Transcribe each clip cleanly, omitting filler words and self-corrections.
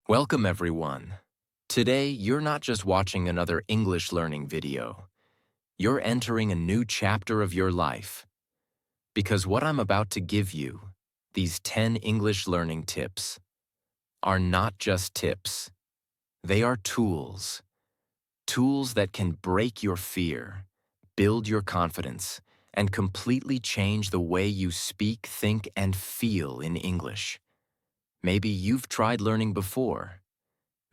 Welcome, everyone. Today, you're not just watching another English learning video. You're entering a new chapter of your life. Because what I'm about to give you, these 10 English learning tips, are not just tips. They are tools. Tools that can break your fear, build your confidence, and completely change the way you speak, think, and feel in English. Maybe you've tried learning before.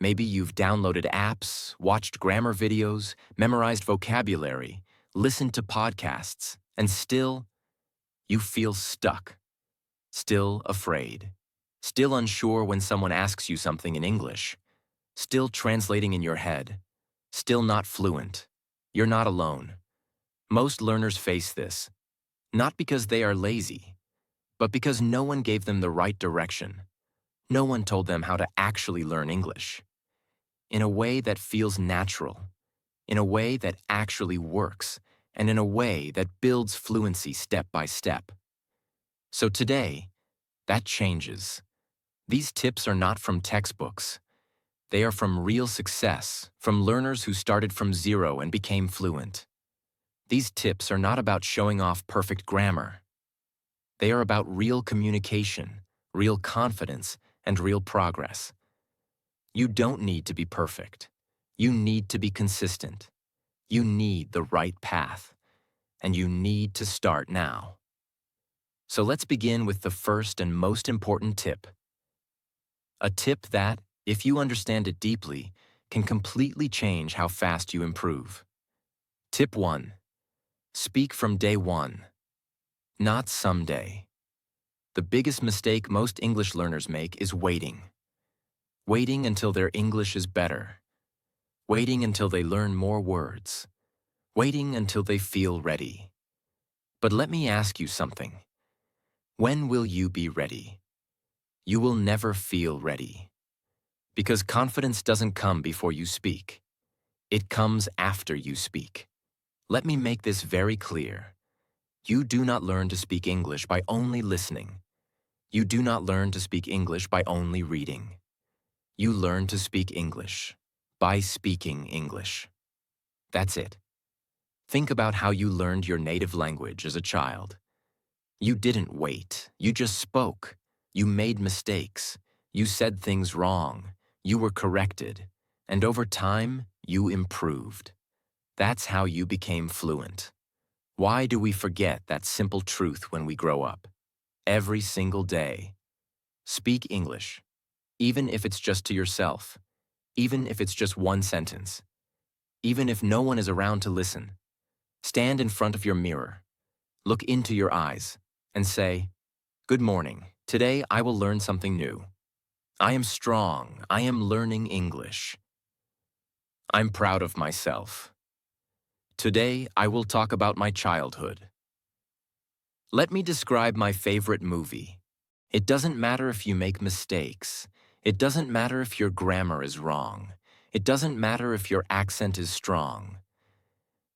Maybe you've downloaded apps, watched grammar videos, memorized vocabulary, listened to podcasts, and still, you feel stuck, still afraid, still unsure when someone asks you something in English, still translating in your head, still not fluent. You're not alone. Most learners face this, not because they are lazy, but because no one gave them the right direction. No one told them how to actually learn English in a way that feels natural, in a way that actually works, and in a way that builds fluency step by step. So today, that changes. These tips are not from textbooks. They are from real success, from learners who started from zero and became fluent. These tips are not about showing off perfect grammar. They are about real communication, real confidence, and real progress. You don't need to be perfect. You need to be consistent. You need the right path. And you need to start now. So let's begin with the first and most important tip. A tip that, if you understand it deeply, can completely change how fast you improve. Tip 1. Speak from day one, not someday. The biggest mistake most English learners make is waiting. Waiting until their English is better. Waiting until they learn more words. Waiting until they feel ready. But let me ask you something. When will you be ready? You will never feel ready. Because confidence doesn't come before you speak. It comes after you speak. Let me make this very clear. You do not learn to speak English by only listening. You do not learn to speak English by only reading. You learn to speak English by speaking English. That's it. Think about how you learned your native language as a child. You didn't wait. You just spoke. You made mistakes. You said things wrong. You were corrected. And over time, you improved. That's how you became fluent. Why do we forget that simple truth when we grow up? Every single day. Speak English. Even if it's just to yourself. Even if it's just one sentence. Even if no one is around to listen. Stand in front of your mirror. Look into your eyes and say, "Good morning. Today I will learn something new. I am strong. I am learning English. I'm proud of myself. Today I will talk about my childhood. Let me describe my favorite movie. It doesn't matter if you make mistakes. It doesn't matter if your grammar is wrong. It doesn't matter if your accent is strong.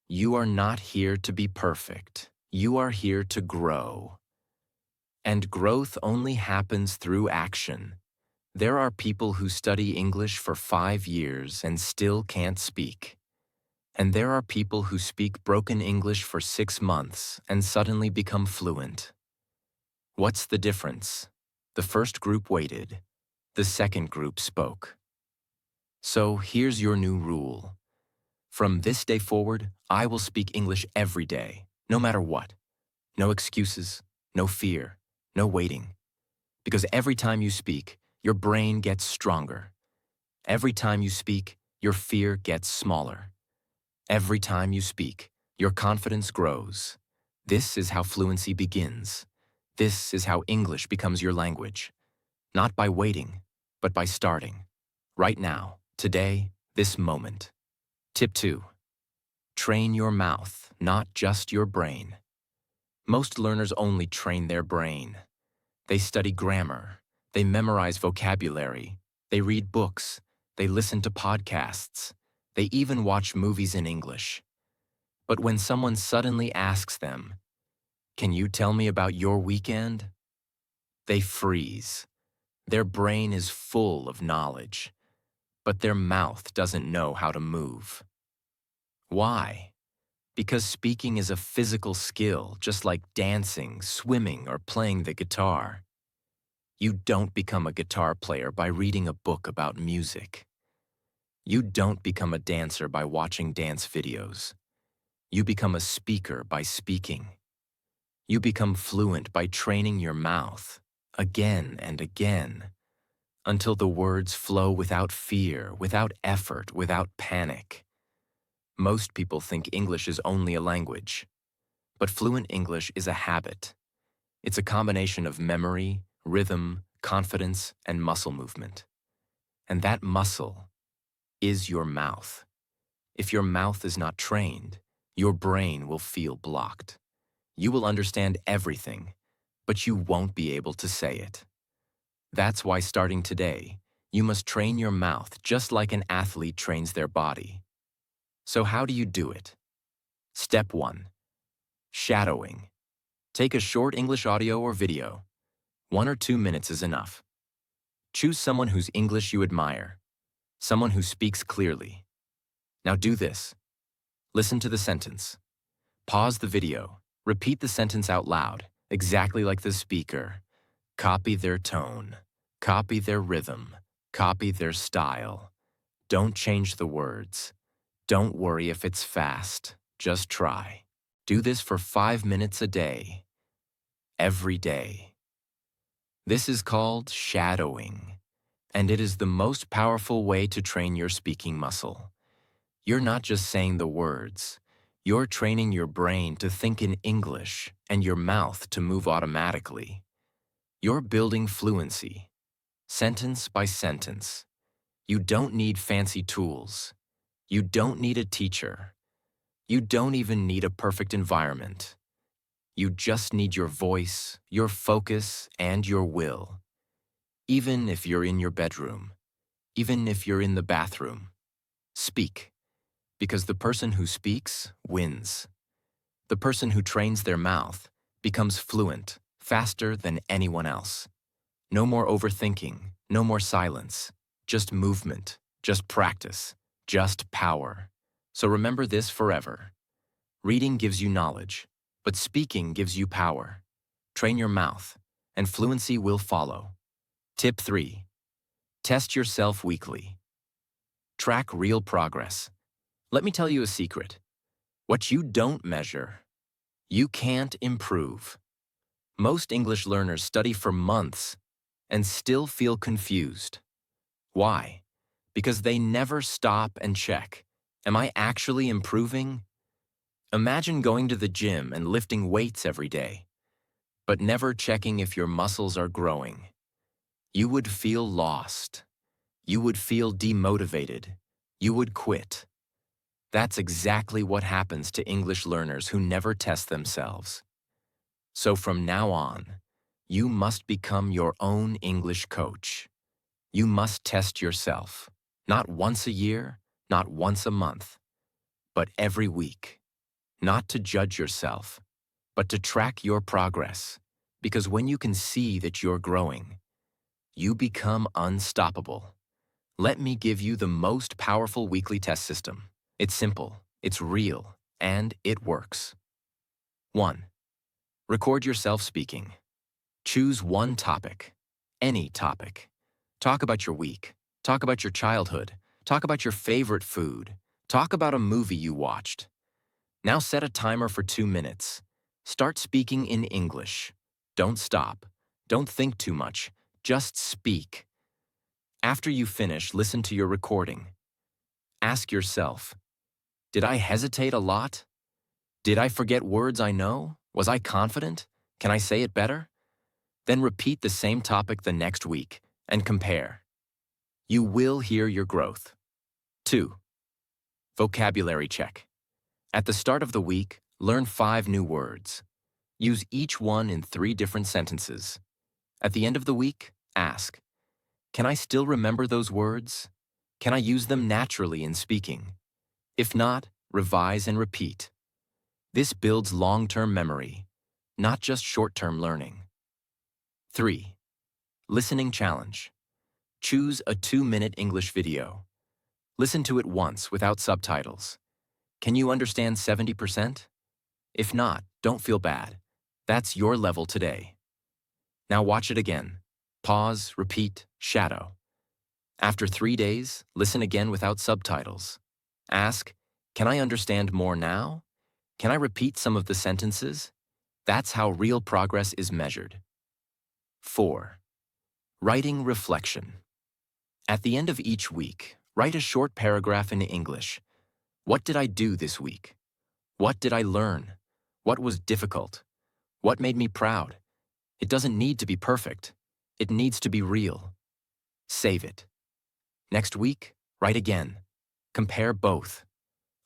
You are not here to be perfect. You are here to grow. And growth only happens through action. There are people who study English for 5 years and still can't speak. And there are people who speak broken English for 6 months and suddenly become fluent. What's the difference? The first group waited. The second group spoke. So here's your new rule. From this day forward, I will speak English every day, no matter what. No excuses, no fear, no waiting. Because every time you speak, your brain gets stronger. Every time you speak, your fear gets smaller. Every time you speak, your confidence grows. This is how fluency begins. This is how English becomes your language. Not by waiting, but by starting. Right now, today, this moment. Tip 2. Train your mouth, not just your brain. Most learners only train their brain. They study grammar. They memorize vocabulary. They read books. They listen to podcasts. They even watch movies in English. But when someone suddenly asks them, "Can you tell me about your weekend?" they freeze. Their brain is full of knowledge, but their mouth doesn't know how to move. Why? Because speaking is a physical skill, just like dancing, swimming, or playing the guitar. You don't become a guitar player by reading a book about music. You don't become a dancer by watching dance videos. You become a speaker by speaking. You become fluent by training your mouth, again and again, until the words flow without fear, without effort, without panic. Most people think English is only a language, but fluent English is a habit. It's a combination of memory, rhythm, confidence, and muscle movement. And that muscle is your mouth. If your mouth is not trained, your brain will feel blocked. You will understand everything, but you won't be able to say it. That's why starting today, you must train your mouth just like an athlete trains their body. So how do you do it? Step 1. Shadowing. Take a short English audio or video. 1 or 2 minutes is enough. Choose someone whose English you admire, someone who speaks clearly. Now do this. Listen to the sentence. Pause the video. Repeat the sentence out loud, exactly like the speaker. Copy their tone. Copy their rhythm. Copy their style. Don't change the words. Don't worry if it's fast. Just try. Do this for 5 minutes a day. Every day. This is called shadowing, and it is the most powerful way to train your speaking muscle. You're not just saying the words. You're training your brain to think in English and your mouth to move automatically. You're building fluency, sentence by sentence. You don't need fancy tools. You don't need a teacher. You don't even need a perfect environment. You just need your voice, your focus, and your will. Even if you're in your bedroom, even if you're in the bathroom, speak. Because the person who speaks wins. The person who trains their mouth becomes fluent faster than anyone else. No more overthinking, no more silence, just movement, just practice, just power. So remember this forever. Reading gives you knowledge, but speaking gives you power. Train your mouth, and fluency will follow. Tip 3. Test yourself weekly. Track real progress. Let me tell you a secret. What you don't measure, you can't improve. Most English learners study for months and still feel confused. Why? Because they never stop and check. Am I actually improving? Imagine going to the gym and lifting weights every day, but never checking if your muscles are growing. You would feel lost. You would feel demotivated. You would quit. That's exactly what happens to English learners who never test themselves. So from now on, you must become your own English coach. You must test yourself, not once a year, not once a month, but every week. Not to judge yourself, but to track your progress. Because when you can see that you're growing, you become unstoppable. Let me give you the most powerful weekly test system. It's simple, it's real, and it works. 1. Record yourself speaking. Choose one topic, any topic. Talk about your week, talk about your childhood, talk about your favorite food, talk about a movie you watched. Now set a timer for 2 minutes. Start speaking in English. Don't stop. Don't think too much. Just speak. After you finish, listen to your recording. Ask yourself, did I hesitate a lot? Did I forget words I know? Was I confident? Can I say it better? Then repeat the same topic the next week and compare. You will hear your growth. 2. Vocabulary check. At the start of the week, learn 5 new words. Use each one in 3 different sentences. At the end of the week, ask, can I still remember those words? Can I use them naturally in speaking? If not, revise and repeat. This builds long-term memory, not just short-term learning. 3. Listening challenge. Choose a 2-minute English video. Listen to it once without subtitles. Can you understand 70%? If not, don't feel bad. That's your level today. Now watch it again. Pause, repeat, shadow. After 3 days, listen again without subtitles. Ask, can I understand more now? Can I repeat some of the sentences? That's how real progress is measured. 4. Writing reflection. At the end of each week, write a short paragraph in English. What did I do this week? What did I learn? What was difficult? What made me proud? It doesn't need to be perfect. It needs to be real. Save it. Next week, write again. Compare both.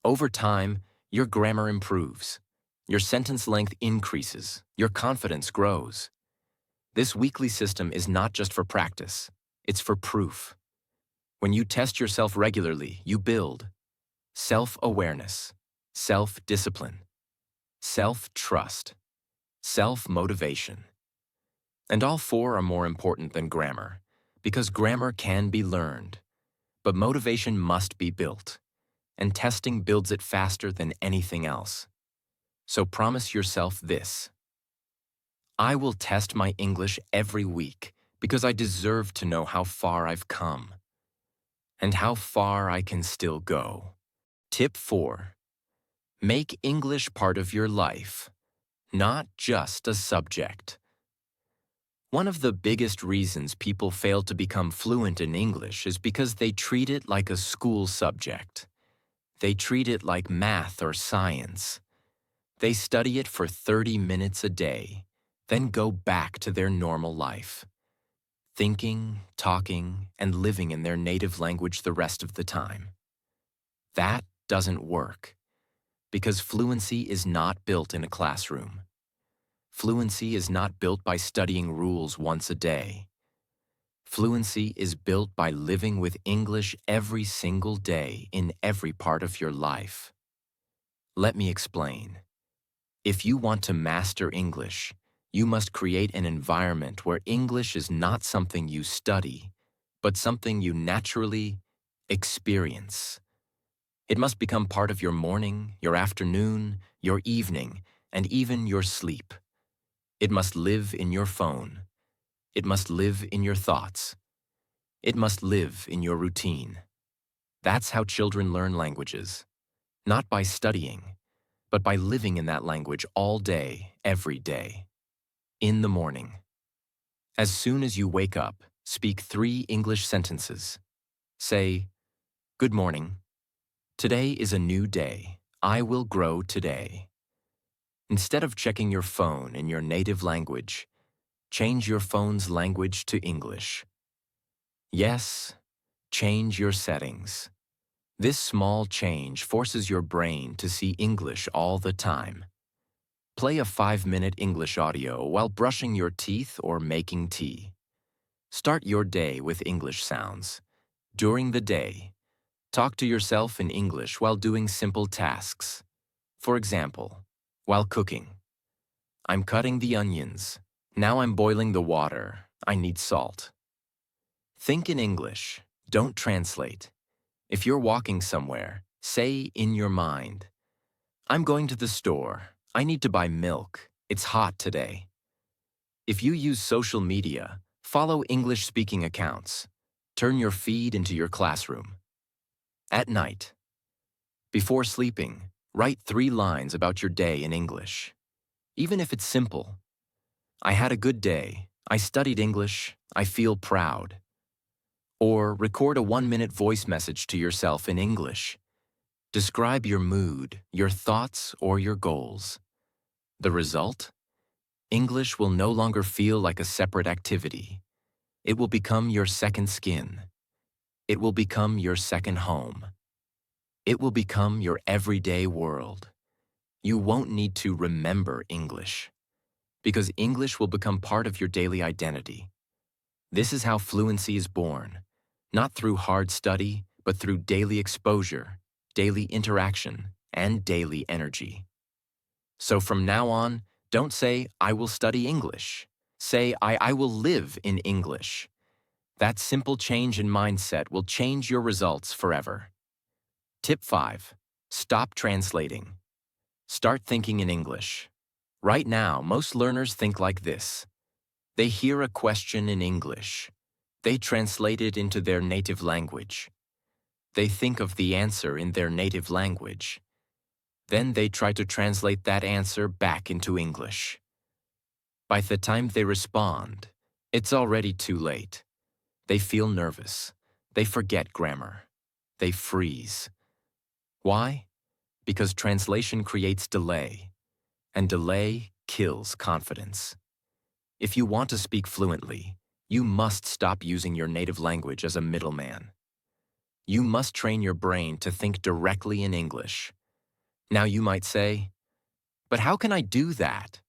Over time, your grammar improves. Your sentence length increases. Your confidence grows. This weekly system is not just for practice. It's for proof. When you test yourself regularly, you build self-awareness, self-discipline, self-trust, self-motivation. And all 4 are more important than grammar, because grammar can be learned. But motivation must be built, and testing builds it faster than anything else. So promise yourself this. I will test my English every week because I deserve to know how far I've come and how far I can still go. Tip 4. Make English part of your life, not just a subject. One of the biggest reasons people fail to become fluent in English is because they treat it like a school subject. They treat it like math or science. They study it for 30 minutes a day, then go back to their normal life, thinking, talking, and living in their native language the rest of the time. That doesn't work, because fluency is not built in a classroom. Fluency is not built by studying rules once a day. Fluency is built by living with English every single day in every part of your life. Let me explain. If you want to master English, you must create an environment where English is not something you study, but something you naturally experience. It must become part of your morning, your afternoon, your evening, and even your sleep. It must live in your phone. It must live in your thoughts. It must live in your routine. That's how children learn languages, not by studying, but by living in that language all day, every day. In the morning. As soon as you wake up, speak 3 English sentences. Say, good morning. Today is a new day. I will grow today. Instead of checking your phone in your native language, change your phone's language to English. Yes, change your settings. This small change forces your brain to see English all the time. Play a 5-minute English audio while brushing your teeth or making tea. Start your day with English sounds. During the day, talk to yourself in English while doing simple tasks. For example, while cooking. I'm cutting the onions. Now I'm boiling the water. I need salt. Think in English. Don't translate. If you're walking somewhere, say in your mind, I'm going to the store. I need to buy milk. It's hot today. If you use social media, follow English-speaking accounts. Turn your feed into your classroom. At night. Before sleeping, write 3 lines about your day in English. Even if it's simple. I had a good day. I studied English. I feel proud. Or record a 1-minute voice message to yourself in English. Describe your mood, your thoughts, or your goals. The result? English will no longer feel like a separate activity. It will become your second skin. It will become your second home. It will become your everyday world. You won't need to remember English, because English will become part of your daily identity. This is how fluency is born, not through hard study, but through daily exposure, daily interaction, and daily energy. So from now on, don't say, I will study English. Say, I will live in English. That simple change in mindset will change your results forever. Tip 5. Stop translating. Start thinking in English. Right now, most learners think like this. They hear a question in English. They translate it into their native language. They think of the answer in their native language. Then they try to translate that answer back into English. By the time they respond, it's already too late. They feel nervous. They forget grammar. They freeze. Why? Because translation creates delay, and delay kills confidence. If you want to speak fluently, you must stop using your native language as a middleman. You must train your brain to think directly in English. Now you might say, but how can I do that?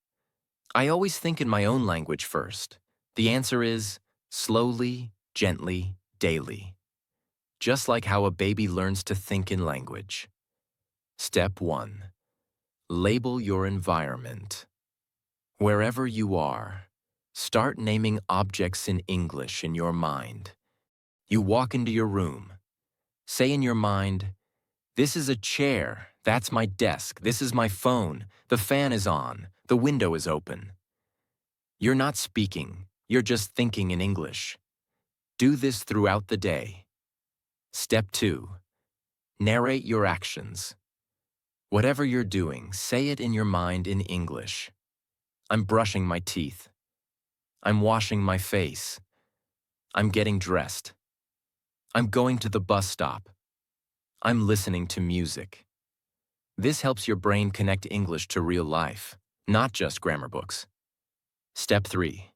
I always think in my own language first. The answer is slowly, gently, daily. Just like how a baby learns to think in language. Step 1. Label your environment. Wherever you are, start naming objects in English in your mind. You walk into your room. Say in your mind, this is a chair, that's my desk, this is my phone, the fan is on, the window is open. You're not speaking, you're just thinking in English. Do this throughout the day. Step 2. Narrate your actions. Whatever you're doing, say it in your mind in English. I'm brushing my teeth. I'm washing my face. I'm getting dressed. I'm going to the bus stop. I'm listening to music. This helps your brain connect English to real life, not just grammar books. Step 3.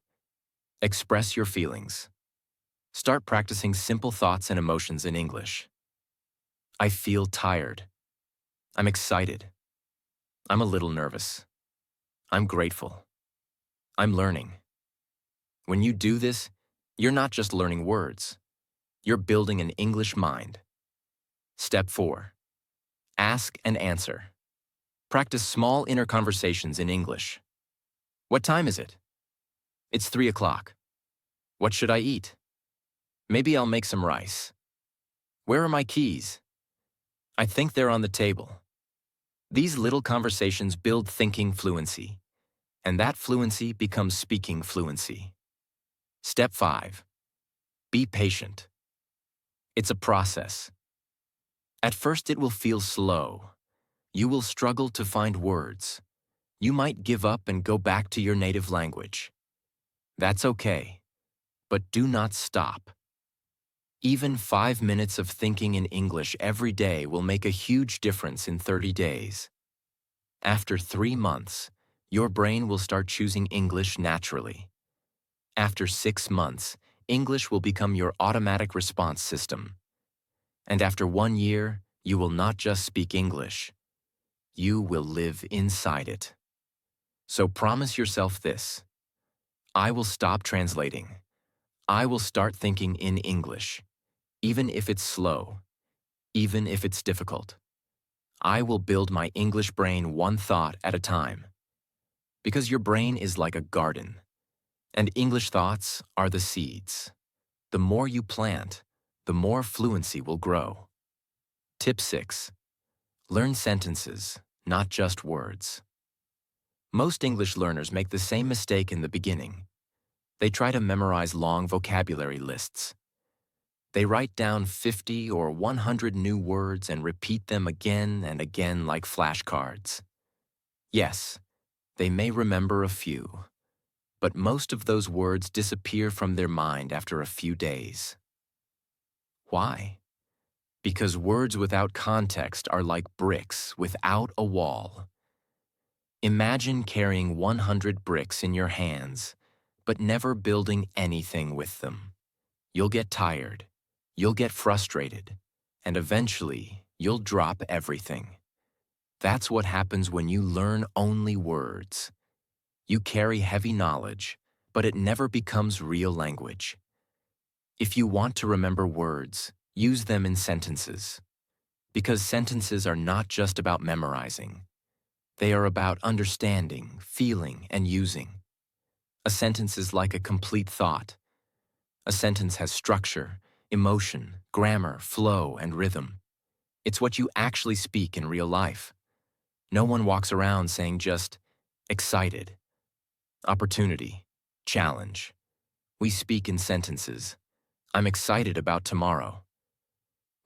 Express your feelings. Start practicing simple thoughts and emotions in English. I feel tired. I'm excited. I'm a little nervous. I'm grateful. I'm learning. When you do this, you're not just learning words. You're building an English mind. Step 4. Ask and answer. Practice small inner conversations in English. What time is it? It's 3 o'clock. What should I eat? Maybe I'll make some rice. Where are my keys? I think they're on the table. These little conversations build thinking fluency, and that fluency becomes speaking fluency. Step 5. Be patient. It's a process. At first it will feel slow. You will struggle to find words. You might give up and go back to your native language. That's okay, but do not stop. Even 5 minutes of thinking in English every day will make a huge difference in 30 days. After 3 months, your brain will start choosing English naturally. After 6 months, English will become your automatic response system. And after 1 year, you will not just speak English. You will live inside it. So promise yourself this. I will stop translating. I will start thinking in English, even if it's slow, even if it's difficult. I will build my English brain one thought at a time. Because your brain is like a garden, and English thoughts are the seeds. The more you plant, the more fluency will grow. Tip 6. Learn sentences, not just words. Most English learners make the same mistake in the beginning. They try to memorize long vocabulary lists. They write down 50 or 100 new words and repeat them again and again like flashcards. Yes, they may remember a few, but most of those words disappear from their mind after a few days. Why? Because words without context are like bricks without a wall. Imagine carrying 100 bricks in your hands, but never building anything with them. You'll get tired. You'll get frustrated, and eventually, you'll drop everything. That's what happens when you learn only words. You carry heavy knowledge, but it never becomes real language. If you want to remember words, use them in sentences. Because sentences are not just about memorizing. They are about understanding, feeling, and using. A sentence is like a complete thought. A sentence has structure, emotion, grammar, flow, and rhythm. It's what you actually speak in real life. No one walks around saying just excited, opportunity, challenge. We speak in sentences. I'm excited about tomorrow.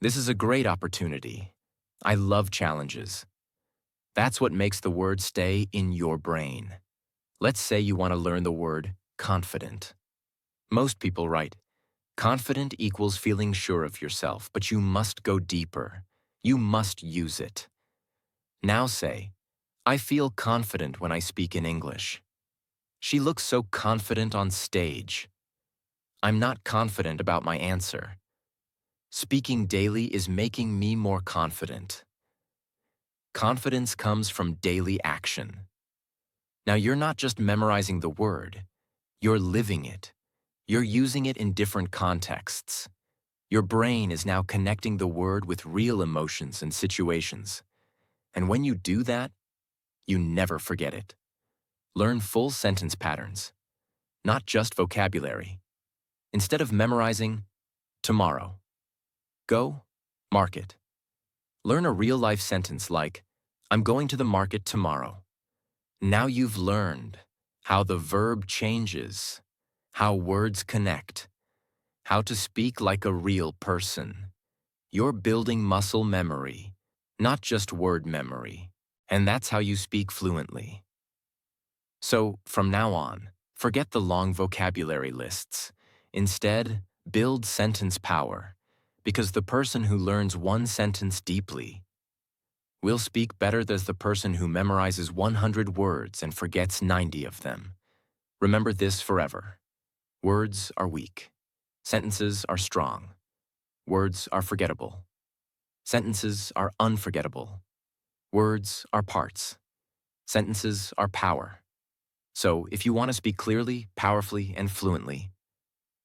This is a great opportunity. I love challenges. That's what makes the word stay in your brain. Let's say you want to learn the word confident. Most people write, confident equals feeling sure of yourself, but you must go deeper. You must use it. Now say, I feel confident when I speak in English. She looks so confident on stage. I'm not confident about my answer. Speaking daily is making me more confident. Confidence comes from daily action. Now you're not just memorizing the word, you're living it. You're using it in different contexts. Your brain is now connecting the word with real emotions and situations. And when you do that, you never forget it. Learn full sentence patterns, not just vocabulary. Instead of memorizing, tomorrow. Go, market. Learn a real-life sentence like, I'm going to the market tomorrow. Now you've learned how the verb changes, how words connect, how to speak like a real person. You're building muscle memory, not just word memory. And that's how you speak fluently. So, from now on, forget the long vocabulary lists. Instead, build sentence power, because the person who learns one sentence deeply will speak better than the person who memorizes 100 words and forgets 90 of them. Remember this forever. Words are weak. Sentences are strong. Words are forgettable. Sentences are unforgettable. Words are parts. Sentences are power. So, if you want to speak clearly, powerfully, and fluently,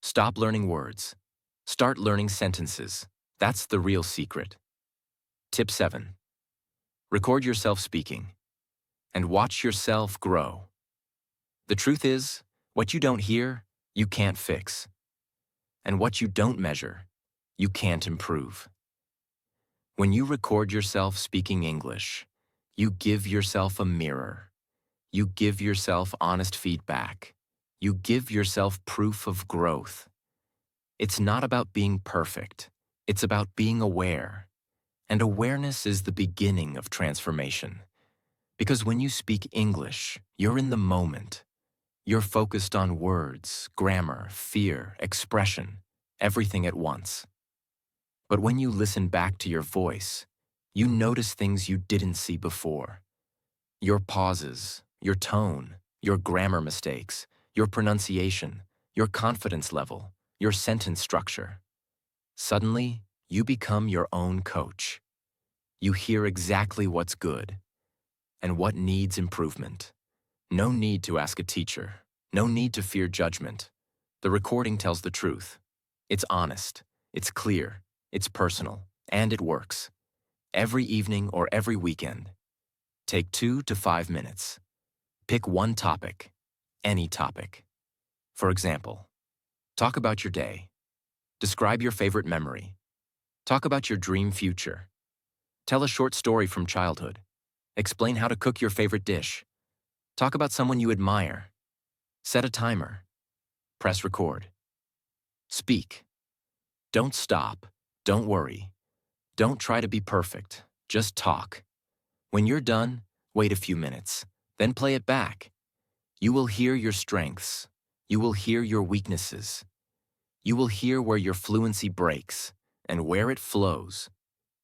stop learning words. Start learning sentences. That's the real secret. Tip 7. Record yourself speaking and watch yourself grow. The truth is, what you don't hear, you can't fix. And what you don't measure, you can't improve. When you record yourself speaking English, you give yourself a mirror. You give yourself honest feedback. You give yourself proof of growth. It's not about being perfect. It's about being aware. And awareness is the beginning of transformation. Because when you speak English, you're in the moment. You're focused on words, grammar, fear, expression, everything at once. But when you listen back to your voice, you notice things you didn't see before. Your pauses, your tone, your grammar mistakes, your pronunciation, your confidence level, your sentence structure. Suddenly, you become your own coach. You hear exactly what's good and what needs improvement. No need to ask a teacher. No need to fear judgment. The recording tells the truth. It's honest. It's clear. It's personal. And it works. Every evening or every weekend. Take 2 to 5 minutes. Pick one topic. Any topic. For example, talk about your day. Describe your favorite memory. Talk about your dream future. Tell a short story from childhood. Explain how to cook your favorite dish. Talk about someone you admire. Set a timer. Press record. Speak. Don't stop. Don't worry. Don't try to be perfect. Just talk. When you're done, wait a few minutes. Then play it back. You will hear your strengths. You will hear your weaknesses. You will hear where your fluency breaks and where it flows.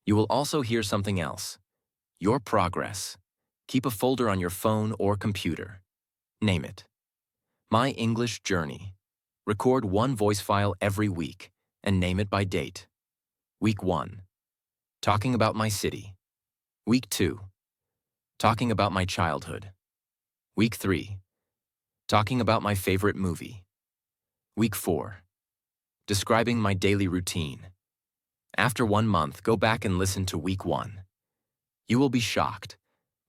You will also hear something else. Your progress. Keep a folder on your phone or computer. Name it. My English Journey. Record one voice file every week and name it by date. Week 1. Talking about my city. Week 2. Talking about my childhood. Week 3. Talking about my favorite movie. Week 4. Describing my daily routine. After 1 month, go back and listen to week 1. You will be shocked,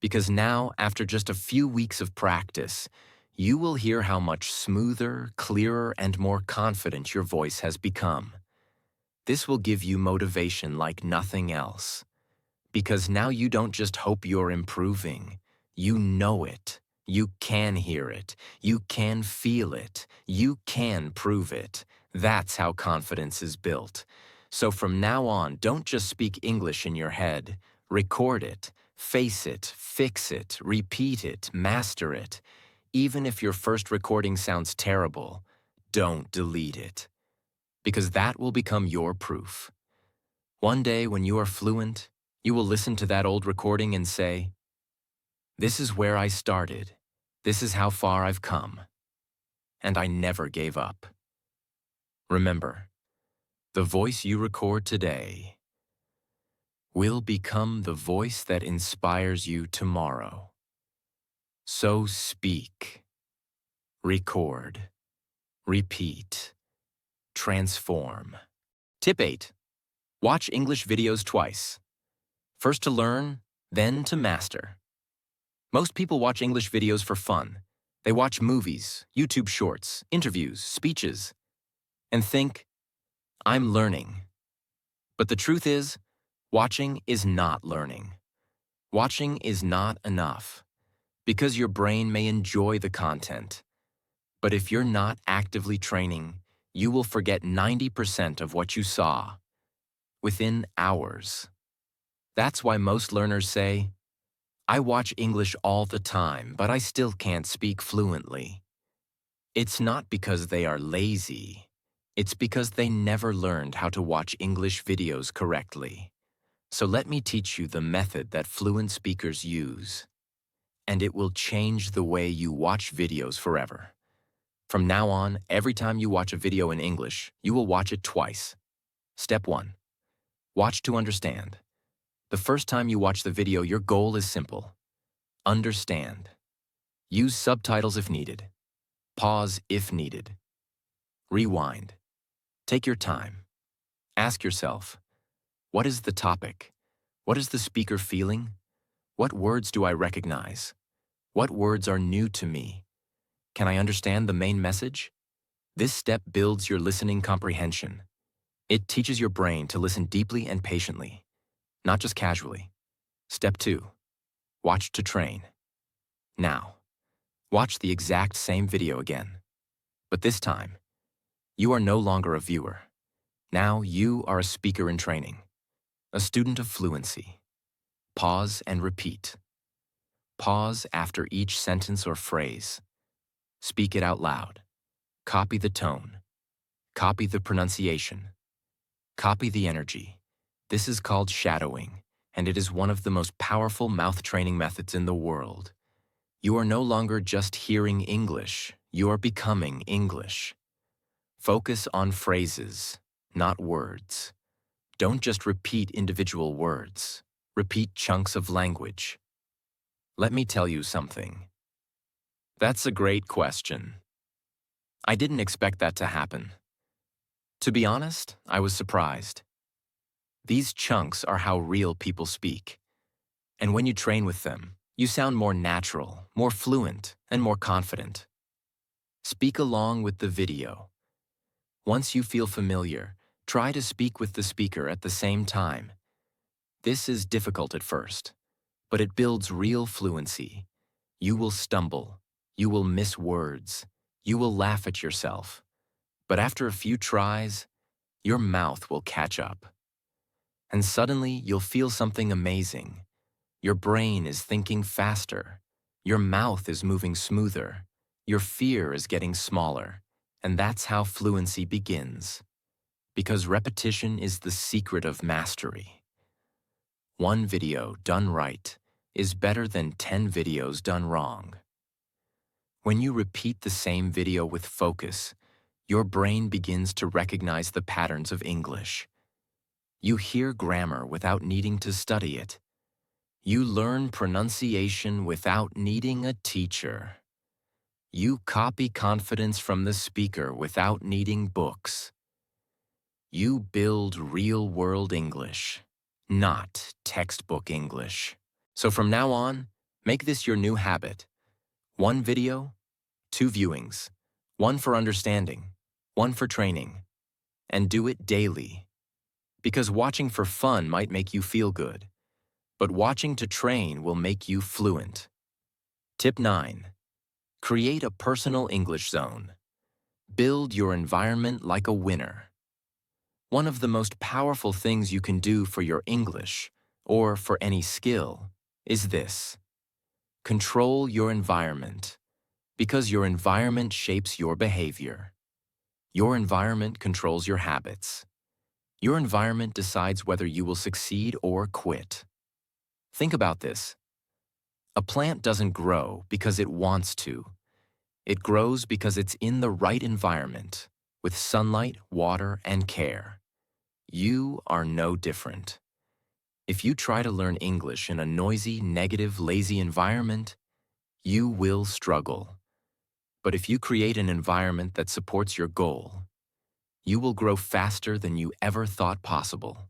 because now, after just a few weeks of practice, you will hear how much smoother, clearer, and more confident your voice has become. This will give you motivation like nothing else. Because now you don't just hope you're improving. You know it. You can hear it. You can feel it. You can prove it. That's how confidence is built. So from now on, don't just speak English in your head. Record it, face it, fix it, repeat it, master it. Even if your first recording sounds terrible, don't delete it. Because that will become your proof. One day when you are fluent, you will listen to that old recording and say, "This is where I started. This is how far I've come. And I never gave up." Remember, the voice you record today will become the voice that inspires you tomorrow. So speak, record, repeat, transform. Tip 8. Watch English videos twice. First to learn, then to master. Most people watch English videos for fun. They watch movies, YouTube shorts, interviews, speeches, and think, "I'm learning." But the truth is, watching is not learning. Watching is not enough, because your brain may enjoy the content. But if you're not actively training, you will forget 90% of what you saw within hours. That's why most learners say, "I watch English all the time, but I still can't speak fluently." It's not because they are lazy. It's because they never learned how to watch English videos correctly. So let me teach you the method that fluent speakers use. And it will change the way you watch videos forever. From now on, every time you watch a video in English, you will watch it twice. Step 1. Watch to understand. The first time you watch the video, your goal is simple. Understand. Use subtitles if needed. Pause if needed. Rewind. Take your time. Ask yourself, what is the topic? What is the speaker feeling? What words do I recognize? What words are new to me? Can I understand the main message? This step builds your listening comprehension. It teaches your brain to listen deeply and patiently, not just casually. Step 2. Watch to train. Now, watch the exact same video again. But this time, you are no longer a viewer. Now you are a speaker in training, a student of fluency. Pause and repeat. Pause after each sentence or phrase. Speak it out loud. Copy the tone. Copy the pronunciation. Copy the energy. This is called shadowing, and it is one of the most powerful mouth training methods in the world. You are no longer just hearing English, you are becoming English. Focus on phrases, not words. Don't just repeat individual words. Repeat chunks of language. Let me tell you something. That's a great question. I didn't expect that to happen. To be honest, I was surprised. These chunks are how real people speak. And when you train with them, you sound more natural, more fluent, and more confident. Speak along with the video. Once you feel familiar, try to speak with the speaker at the same time. This is difficult at first, but it builds real fluency. You will stumble. You will miss words. You will laugh at yourself. But after a few tries, your mouth will catch up. And suddenly, you'll feel something amazing. Your brain is thinking faster. Your mouth is moving smoother. Your fear is getting smaller. And that's how fluency begins. Because repetition is the secret of mastery. One video done right is better than 10 videos done wrong. When you repeat the same video with focus, your brain begins to recognize the patterns of English. You hear grammar without needing to study it. You learn pronunciation without needing a teacher. You copy confidence from the speaker without needing books. You build real-world English, not textbook English. So from now on, make this your new habit. One video, 2 viewings, 1 for understanding, 1 for training, and do it daily. Because watching for fun might make you feel good, but watching to train will make you fluent. Tip 9. Create a personal English zone. Build your environment like a winner. One of the most powerful things you can do for your English, or for any skill, is this. Control your environment, because your environment shapes your behavior. Your environment controls your habits. Your environment decides whether you will succeed or quit. Think about this. A plant doesn't grow because it wants to. It grows because it's in the right environment, with sunlight, water, and care. You are no different. If you try to learn English in a noisy, negative, lazy environment, you will struggle. But if you create an environment that supports your goal, you will grow faster than you ever thought possible.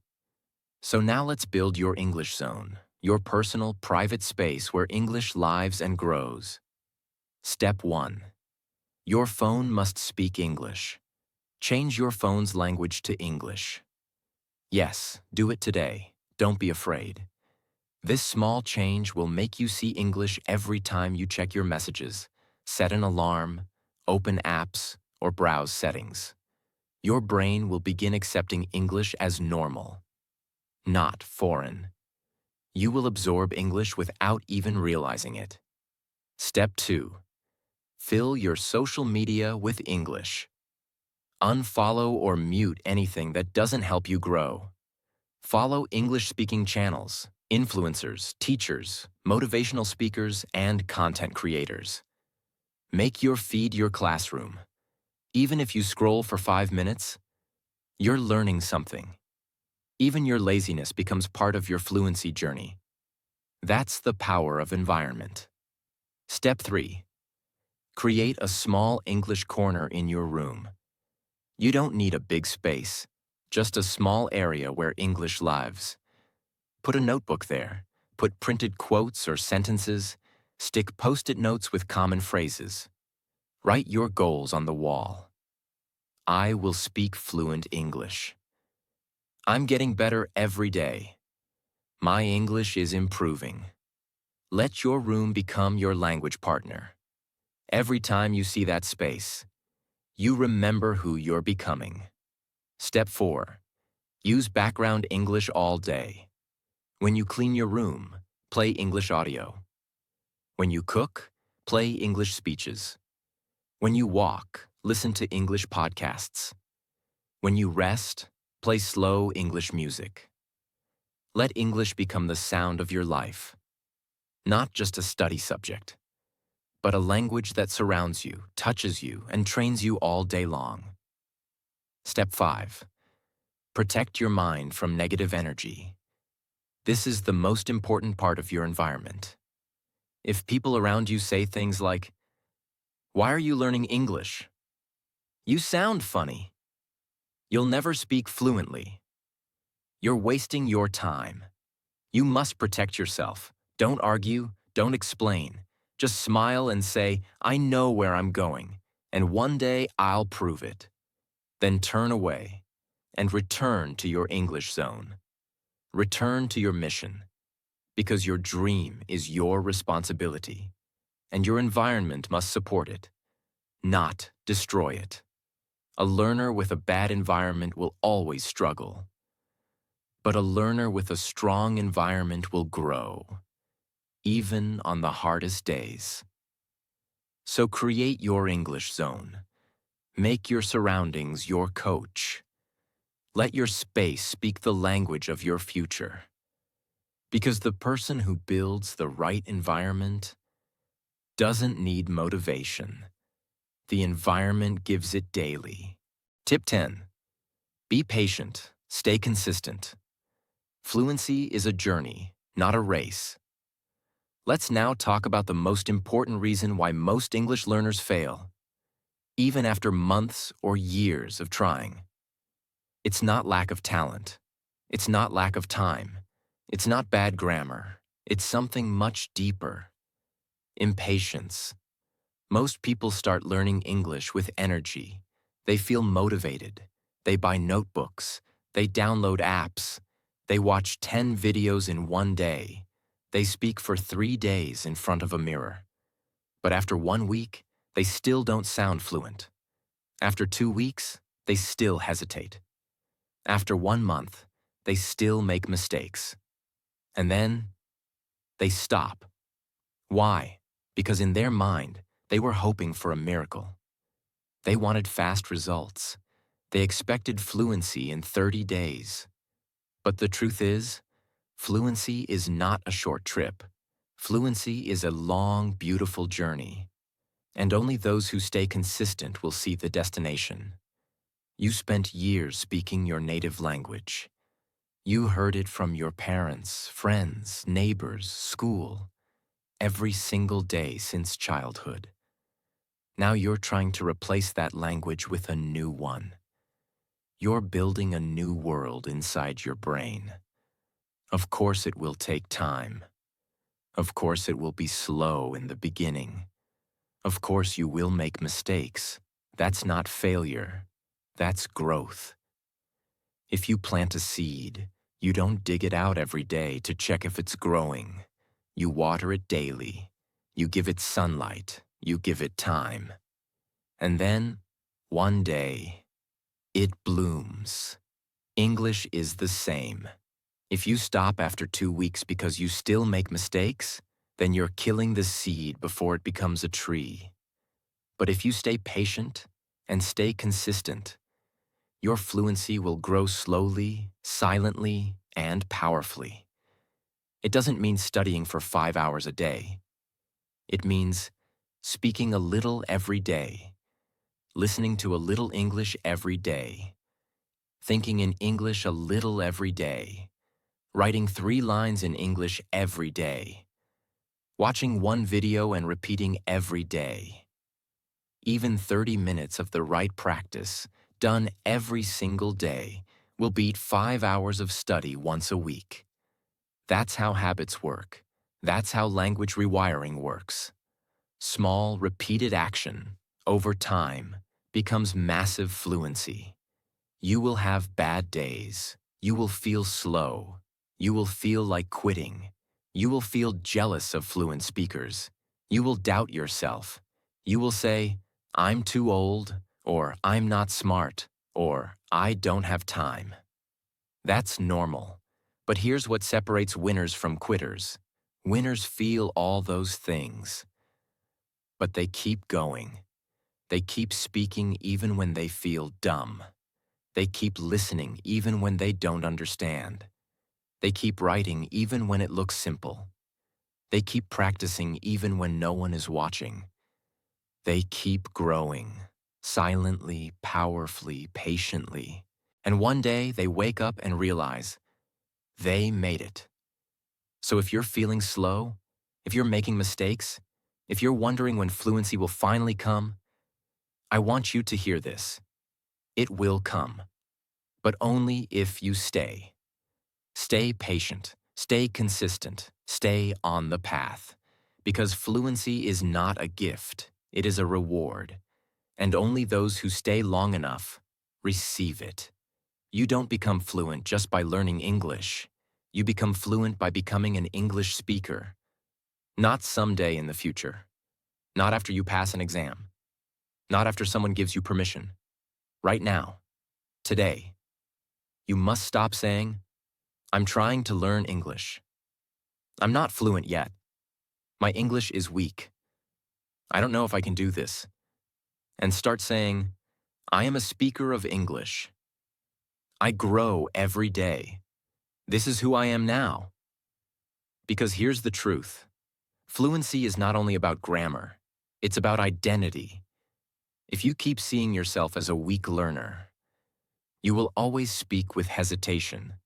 So now let's build your English zone, your personal, private space where English lives and grows. Step 1. Your phone must speak English. Change your phone's language to English. Yes, do it today. Don't be afraid. This small change will make you see English every time you check your messages, set an alarm, open apps, or browse settings. Your brain will begin accepting English as normal, not foreign. You will absorb English without even realizing it. Step 2. Fill your social media with English. Unfollow or mute anything that doesn't help you grow. Follow English-speaking channels, influencers, teachers, motivational speakers, and content creators. Make your feed your classroom. Even if you scroll for 5 minutes, you're learning something. Even your laziness becomes part of your fluency journey. That's the power of environment. Step 3. Create a small English corner in your room. You don't need a big space, just a small area where English lives. Put a notebook there, put printed quotes or sentences, stick post-it notes with common phrases. Write your goals on the wall. I will speak fluent English. I'm getting better every day. My English is improving. Let your room become your language partner. Every time you see that space, you remember who you're becoming. Step 4. Use background English all day. When you clean your room, play English audio. When you cook, play English speeches. When you walk, listen to English podcasts. When you rest, play slow English music. Let English become the sound of your life. Not just a study subject, but a language that surrounds you, touches you, and trains you all day long. Step 5. Protect your mind from negative energy. This is the most important part of your environment. If people around you say things like, "Why are you learning English? You sound funny. You'll never speak fluently. You're wasting your time." You must protect yourself. Don't argue, don't explain. Just smile and say, "I know where I'm going, and one day I'll prove it." Then turn away and return to your English zone. Return to your mission, because your dream is your responsibility, and your environment must support it, not destroy it. A learner with a bad environment will always struggle, but a learner with a strong environment will grow, even on the hardest days. So create your English zone. Make your surroundings your coach. Let your space speak the language of your future. Because the person who builds the right environment doesn't need motivation. The environment gives it daily. Tip 10. Be patient. Stay consistent. Fluency is a journey, not a race. Let's now talk about the most important reason why most English learners fail, even after months or years of trying. It's not lack of talent. It's not lack of time. It's not bad grammar. It's something much deeper. Impatience. Most people start learning English with energy. They feel motivated. They buy notebooks. They download apps. They watch 10 videos in one day. They speak for 3 days in front of a mirror. But after 1 week, they still don't sound fluent. After 2 weeks, they still hesitate. After 1 month, they still make mistakes. And then, they stop. Why? Because in their mind, they were hoping for a miracle. They wanted fast results. They expected fluency in 30 days. But the truth is, fluency is not a short trip. Fluency is a long, beautiful journey. And only those who stay consistent will see the destination. You spent years speaking your native language. You heard it from your parents, friends, neighbors, school, every single day since childhood. Now you're trying to replace that language with a new one. You're building a new world inside your brain. Of course it will take time. Of course it will be slow in the beginning. Of course you will make mistakes. That's not failure. That's growth. If you plant a seed, you don't dig it out every day to check if it's growing. You water it daily. You give it sunlight. You give it time. And then, one day, it blooms. English is the same. If you stop after 2 weeks because you still make mistakes, then you're killing the seed before it becomes a tree. But if you stay patient and stay consistent, your fluency will grow slowly, silently, and powerfully. It doesn't mean studying for 5 hours a day. It means speaking a little every day, listening to a little English every day, thinking in English a little every day, writing 3 lines in English every day, watching 1 video and repeating every day. Even 30 minutes of the right practice, done every single day, will beat 5 hours of study once a week. That's how habits work. That's how language rewiring works. Small, repeated action, over time, becomes massive fluency. You will have bad days. You will feel slow. You will feel like quitting. You will feel jealous of fluent speakers. You will doubt yourself. You will say, "I'm too old," or "I'm not smart," or "I don't have time." That's normal. But here's what separates winners from quitters. Winners feel all those things. But they keep going. They keep speaking even when they feel dumb. They keep listening even when they don't understand. They keep writing even when it looks simple. They keep practicing even when no one is watching. They keep growing, silently, powerfully, patiently. And one day they wake up and realize they made it. So if you're feeling slow, if you're making mistakes, if you're wondering when fluency will finally come, I want you to hear this. It will come, but only if you stay. Stay patient, stay consistent, stay on the path. Because fluency is not a gift, it is a reward. And only those who stay long enough receive it. You don't become fluent just by learning English. You become fluent by becoming an English speaker. Not someday in the future. Not after you pass an exam. Not after someone gives you permission. Right now. Today. You must stop saying, "I'm trying to learn English. I'm not fluent yet. My English is weak. I don't know if I can do this." And start saying, "I am a speaker of English. I grow every day. This is who I am now." Because here's the truth. Fluency is not only about grammar, it's about identity. If you keep seeing yourself as a weak learner, you will always speak with hesitation.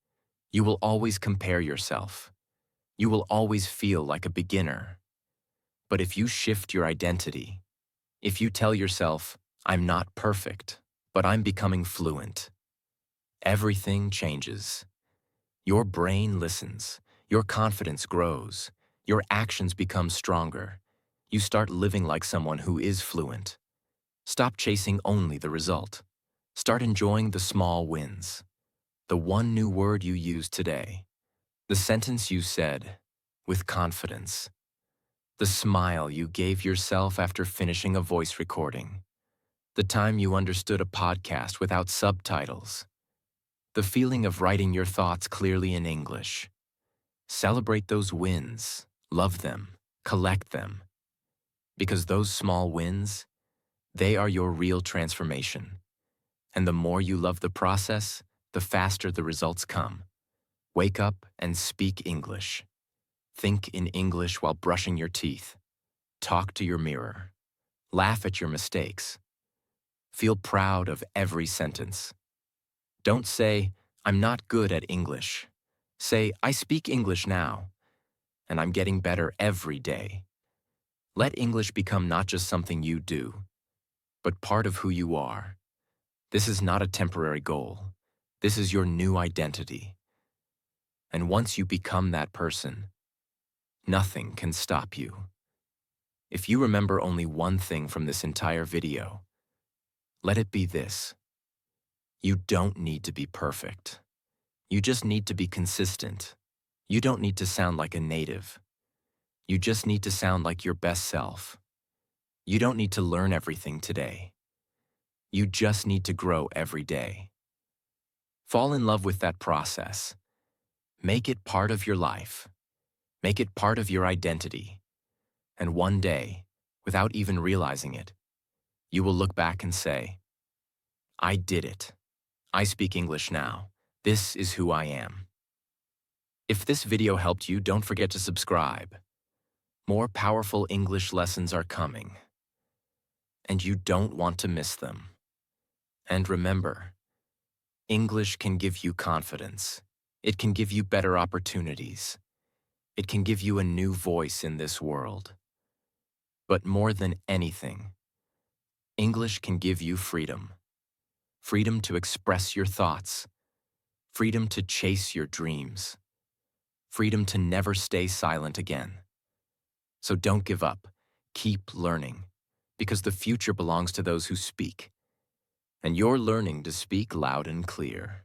You will always compare yourself. You will always feel like a beginner. But if you shift your identity, if you tell yourself, "I'm not perfect, but I'm becoming fluent," everything changes. Your brain listens. Your confidence grows. Your actions become stronger. You start living like someone who is fluent. Stop chasing only the result. Start enjoying the small wins. The one new word you used today. The sentence you said with confidence. The smile you gave yourself after finishing a voice recording. The time you understood a podcast without subtitles. The feeling of writing your thoughts clearly in English. Celebrate those wins, love them, collect them. Because those small wins, they are your real transformation. And the more you love the process, the faster the results come. Wake up and speak English. Think in English while brushing your teeth. Talk to your mirror. Laugh at your mistakes. Feel proud of every sentence. Don't say, "I'm not good at English." Say, "I speak English now, and I'm getting better every day." Let English become not just something you do, but part of who you are. This is not a temporary goal. This is your new identity. And once you become that person, nothing can stop you. If you remember only one thing from this entire video, let it be this. You don't need to be perfect. You just need to be consistent. You don't need to sound like a native. You just need to sound like your best self. You don't need to learn everything today. You just need to grow every day. Fall in love with that process. Make it part of your life. Make it part of your identity. And one day, without even realizing it, you will look back and say, "I did it. I speak English now. This is who I am." If this video helped you, don't forget to subscribe. More powerful English lessons are coming, and you don't want to miss them. And remember, English can give you confidence. It can give you better opportunities. It can give you a new voice in this world. But more than anything, English can give you freedom. Freedom to express your thoughts. Freedom to chase your dreams. Freedom to never stay silent again. So don't give up. Keep learning, because the future belongs to those who speak. And you're learning to speak loud and clear.